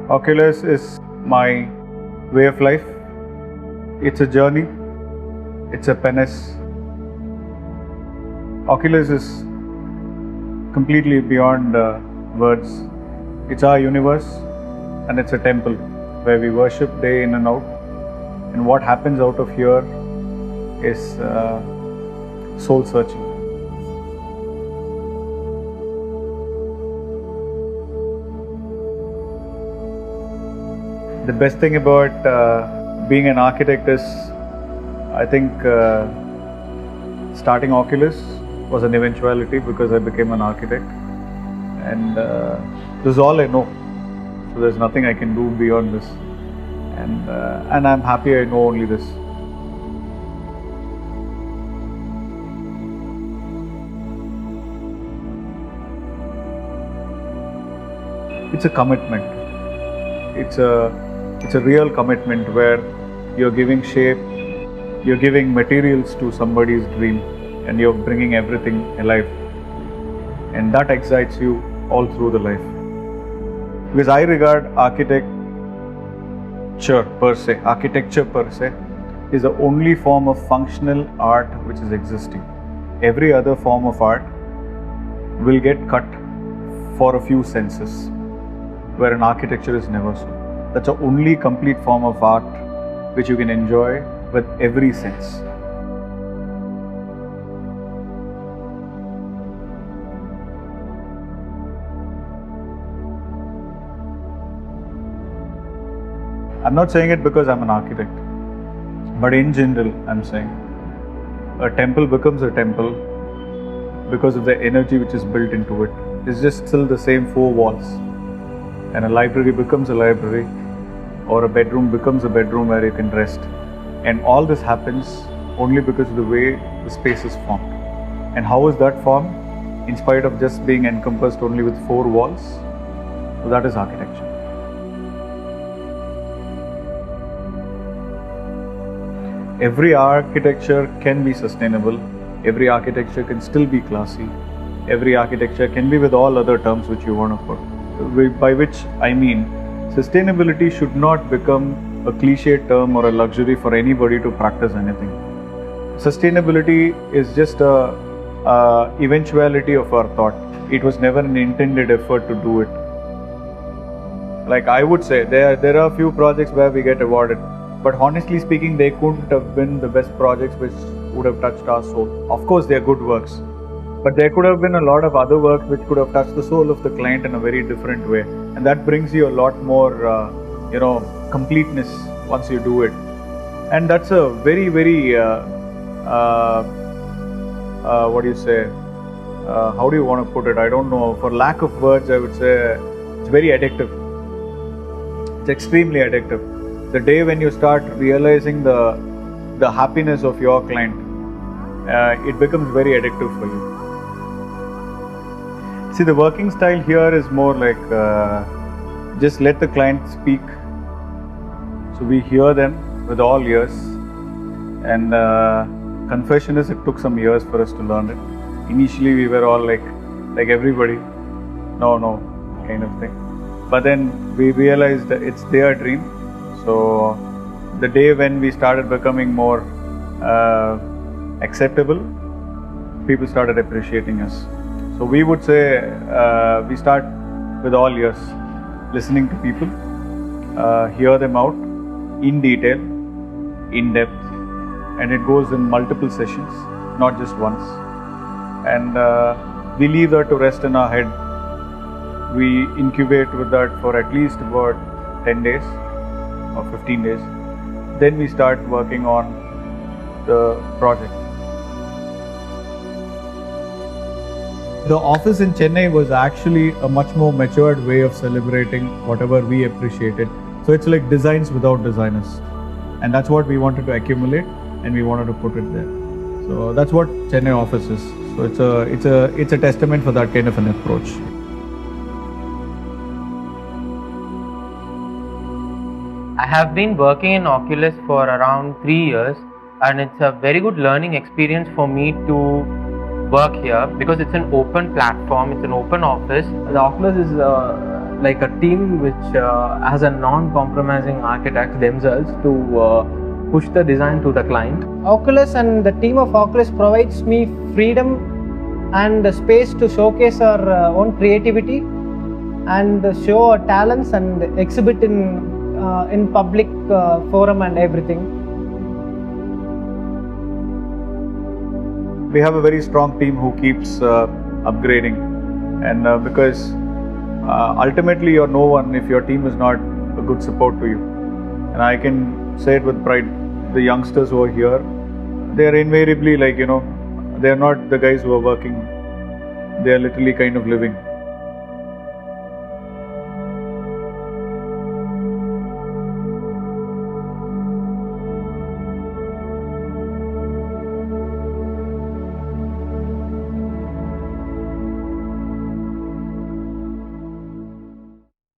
Oculus is my way of life. It's a journey. It's a penance. Oculus is completely beyond words. It's our universe, and it's a temple where we worship day in and out. And what happens out of here is soul searching. The best thing about being an architect is, I think, starting Oculus was an eventuality because I became an architect, and this is all I know. So there's nothing I can do beyond this, and I'm happy I know only this. It's a commitment. It's a real commitment where you're giving shape, you're giving materials to somebody's dream, and you're bringing everything alive. And that excites you all through the life. Because I regard architecture per se is the only form of functional art which is existing. Every other form of art will get cut for a few senses, where an architecture is never so. That's the only complete form of art which you can enjoy with every sense. I'm not saying it because I'm an architect, but in general, I'm saying a temple becomes a temple because of the energy which is built into it. It's just still the same four walls. And a library becomes a library, or a bedroom becomes a bedroom where you can rest. And all this happens only because of the way the space is formed. And how is that formed? In spite of just being encompassed only with four walls. So that is architecture. Every architecture can be sustainable. Every architecture can still be classy. Every architecture can be with all other terms which you want to put. By which I mean, sustainability should not become a cliche term or a luxury for anybody to practice anything. Sustainability is just a eventuality of our thought. It was never an intended effort to do it. Like I would say, there are a few projects where we get awarded, but honestly speaking, they couldn't have been the best projects which would have touched our soul. Of course, they are good works. But there could have been a lot of other works which could have touched the soul of the client in a very different way. And that brings you a lot more, completeness once you do it. And that's a very, very, what do you say? How do you want to put it? I don't know. For lack of words, I would say it's very addictive. It's extremely addictive. The day when you start realizing the happiness of your client, it becomes very addictive for you. See, the working style here is more like just let the client speak. So we hear them with all ears. And confession is, it took some years for us to learn it. Initially, we were all like everybody, no, kind of thing. But then we realized that it's their dream. So the day when we started becoming more acceptable, people started appreciating us. So we would say we start with all ears, listening to people, hear them out in detail, in depth, and it goes in multiple sessions, not just once. And we leave that to rest in our head. We incubate with that for at least about 10 days or 15 days. Then we start working on the project. The office in Chennai was actually a much more matured way of celebrating whatever we appreciated. So it's like designs without designers. And that's what we wanted to accumulate, and we wanted to put it there. So that's what Chennai office is. So it's a testament for that kind of an approach. I have been working in Oculus for around 3 years, and it's a very good learning experience for me to work here because it's an open platform, it's an open office. The Oculus is like a team which has a non-compromising architect themselves to push the design to the client. Oculus and the team of Oculus provides me freedom and the space to showcase our own creativity and show our talents and exhibit in public forum and everything. We have a very strong team who keeps upgrading, and because ultimately you're no one if your team is not a good support to you. And I can say it with pride, the youngsters who are here, they are invariably like, they are not the guys who are working, they are literally kind of living.